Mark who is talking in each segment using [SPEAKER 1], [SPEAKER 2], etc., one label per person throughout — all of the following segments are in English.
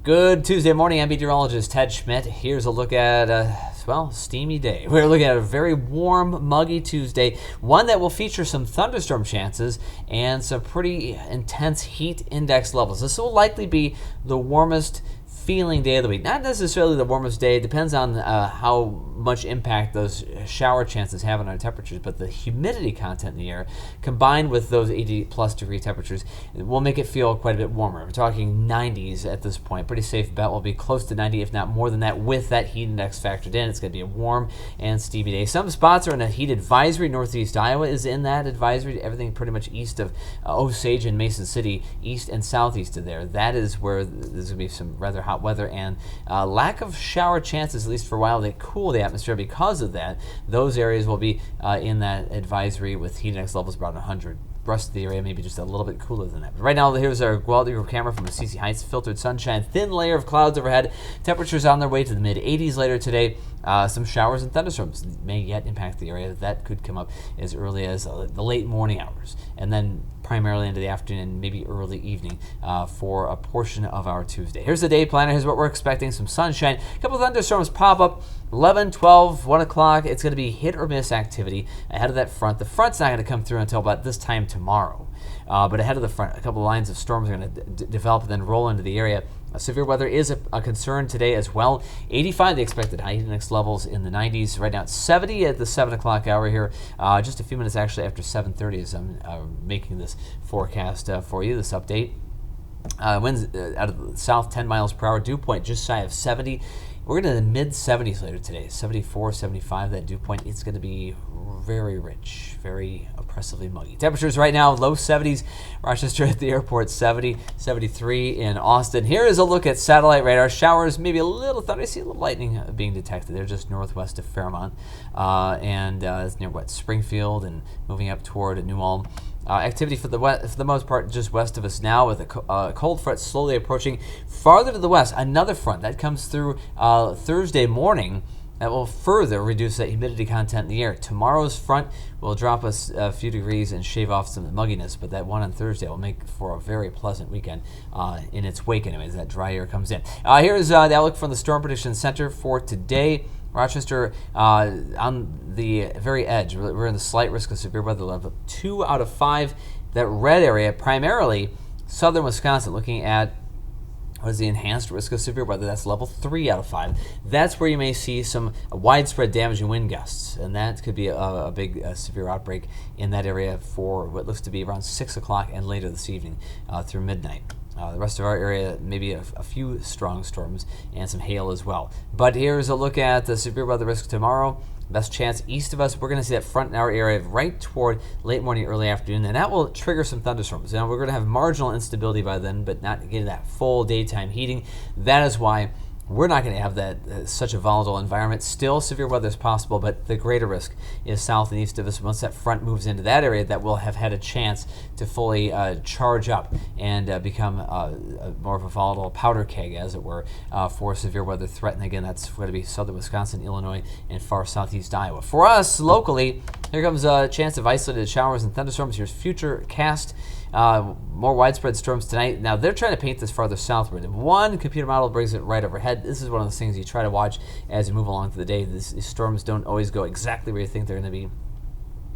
[SPEAKER 1] Good Tuesday morning. I'm Meteorologist Ted Schmidt. Here's a look at steamy day. We're looking at a very warm, muggy Tuesday, one that will feature some thunderstorm chances and some pretty intense heat index levels. This will likely be the warmest feeling day of the week. Not necessarily the warmest day. It depends on how much impact those shower chances have on our temperatures, but the humidity content in the air combined with those 80 plus degree temperatures will make it feel quite a bit warmer. We're talking 90s at this point. Pretty safe bet will be close to 90, if not more than that, with that heat index factored in. It's going to be a warm and steamy day. Some spots are in a heat advisory. Northeast Iowa is in that advisory. Everything pretty much east of Osage and Mason City, east and southeast of there. That is where there's going to be some rather hot weather and lack of shower chances, at least for a while. They cool the atmosphere because of that. Those areas will be in that advisory with heat index levels around 100. The rest of the area maybe just a little bit cooler than that. But right now, here's our quality camera from Assisi Heights. Filtered sunshine, thin layer of clouds overhead. Temperatures on their way to the mid-80s later today. Some showers and thunderstorms may yet impact the area. That could come up as early as the late morning hours, and then primarily into the afternoon and maybe early evening for a portion of our Tuesday. Here's the day planner. Here's what we're expecting. Some sunshine. A couple of thunderstorms pop up 11, 12, 1 o'clock. It's going to be hit or miss activity ahead of that front. The front's not going to come through until about this time tomorrow. But ahead of the front, a couple of lines of storms are going to develop and then roll into the area. Severe weather is a concern today as well. 85 the expected high index levels in the 90s. Right now it's 70 at the 7 o'clock hour here. Just a few minutes actually after 7:30 as I'm making this forecast for you, this update. Winds out of the south 10 miles per hour. Dew point just shy of 70. We're going to the mid-70s later today. 74, 75, that dew point. It's going to be very rich, very oppressively muggy. Temperatures right now, low 70s. Rochester at the airport, 70, 73 in Austin. Here is a look at satellite radar. Showers, maybe a little thunder. I see a little lightning being detected. They're just northwest of Fairmont. It's near Springfield and moving up toward New Ulm. Activity for the most part just west of us now, with a cold front slowly approaching. Farther to the west, another front that comes through Thursday morning that will further reduce that humidity content in the air. Tomorrow's front will drop us a few degrees and shave off some of the mugginess, but that one on Thursday will make for a very pleasant weekend in its wake anyways. That dry air comes in. Here's the outlook from the Storm Prediction Center for today. Rochester on the very edge. We're in the slight risk of severe weather level 2 out of 5. That red area, primarily southern Wisconsin, looking at what is the enhanced risk of severe weather. That's level 3 out of 5. That's where you may see some widespread damaging wind gusts, and that could be a big severe outbreak in that area for what looks to be around 6 o'clock and later this evening through midnight. The rest of our area, maybe a few strong storms and some hail as well. But here's a look at the severe weather risk tomorrow. Best chance east of us. We're going to see that front in our area right toward late morning, early afternoon, and that will trigger some thunderstorms. Now, we're going to have marginal instability by then, but not getting that full daytime heating. That is why we're not going to have that such a volatile environment. Still, severe weather is possible, but the greater risk is south and east of us. Once that front moves into that area, that will have had a chance to fully charge up and become more of a volatile powder keg, as it were, for severe weather threat. And again, that's going to be southern Wisconsin, Illinois, and far southeast Iowa. For us, locally, here comes a chance of isolated showers and thunderstorms. Here's future cast. More widespread storms tonight. Now, they're trying to paint this farther southward. One computer model brings it right overhead. This is one of those things you try to watch as you move along through the day. These storms don't always go exactly where you think they're going to be.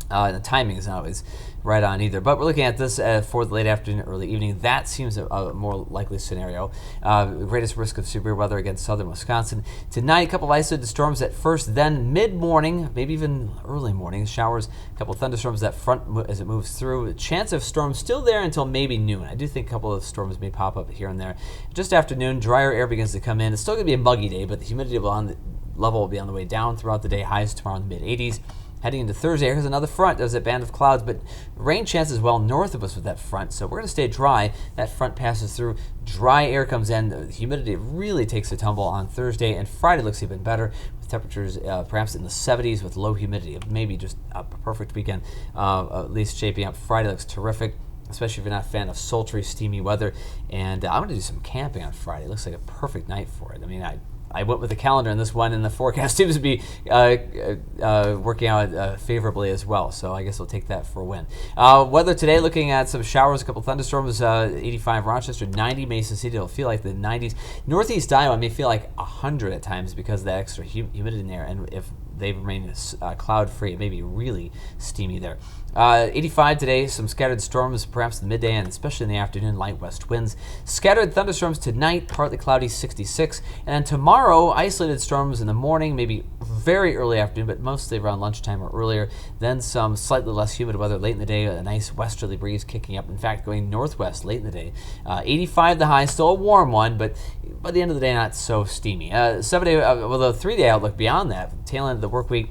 [SPEAKER 1] The timing is not always right on either. But we're looking at this for the late afternoon, early evening. That seems a more likely scenario. Greatest risk of severe weather against southern Wisconsin. Tonight, a couple of isolated storms at first, then mid-morning, maybe even early morning. Showers, a couple of thunderstorms that front as it moves through. Chance of storms still there until maybe noon. I do think a couple of storms may pop up here and there. Just afternoon, drier air begins to come in. It's still going to be a muggy day, but the humidity level will be on the way down throughout the day. Highs tomorrow in the mid-80s. Heading into Thursday, here's another front. There's a band of clouds, but rain chances well north of us with that front. So we're going to stay dry. That front passes through. Dry air comes in. The humidity really takes a tumble on Thursday, and Friday looks even better with temperatures perhaps in the 70s with low humidity. Maybe just a perfect weekend, at least shaping up. Friday looks terrific, especially if you're not a fan of sultry, steamy weather. And I'm going to do some camping on Friday. It looks like a perfect night for it. I mean, I went with the calendar in this one, and the forecast seems to be working out favorably as well. So I guess we'll take that for a win. Weather today, looking at some showers, a couple thunderstorms, 85 Rochester, 90 Mason City. It'll feel like the 90s. Northeast Iowa may feel like 100 at times because of that extra humidity in there. And if they remain cloud-free, it may be really steamy there. 85 today, some scattered storms perhaps in the midday and especially in the afternoon, light west winds. Scattered thunderstorms tonight, partly cloudy, 66. And then tomorrow, isolated storms in the morning, maybe very early afternoon, but mostly around lunchtime or earlier. Then some slightly less humid weather late in the day, a nice westerly breeze kicking up. In fact, going northwest late in the day. 85 the high, still a warm one, but by the end of the day, not so steamy. 7-day, the 3-day outlook beyond that, tail end of the work week.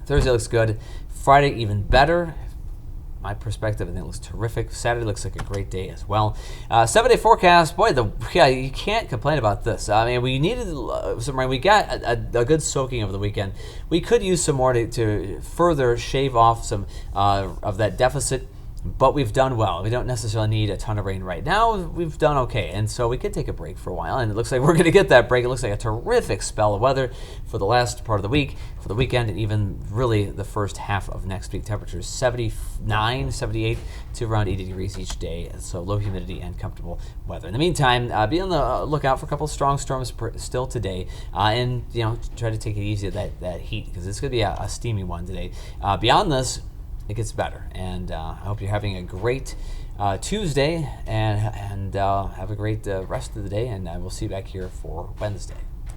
[SPEAKER 1] Thursday looks good. Friday even better. My perspective, I think it looks terrific. Saturday looks like a great day as well. 7-day forecast, boy, you can't complain about this. I mean, we needed some rain. We got a good soaking over the weekend. We could use some more to further shave off some of that deficit. But we've done well. We don't necessarily need a ton of rain right now. We've done okay. And so we could take a break for a while. And it looks like we're going to get that break. It looks like a terrific spell of weather for the last part of the week, for the weekend, and even really the first half of next week. Temperatures 79, 78 to around 80 degrees each day. So low humidity and comfortable weather. In the meantime, be on the lookout for a couple of strong storms still today. And, try to take it easy with that heat because it's going to be a steamy one today. Beyond this, it gets better, and I hope you're having a great Tuesday and have a great rest of the day, and we'll see you back here for Wednesday.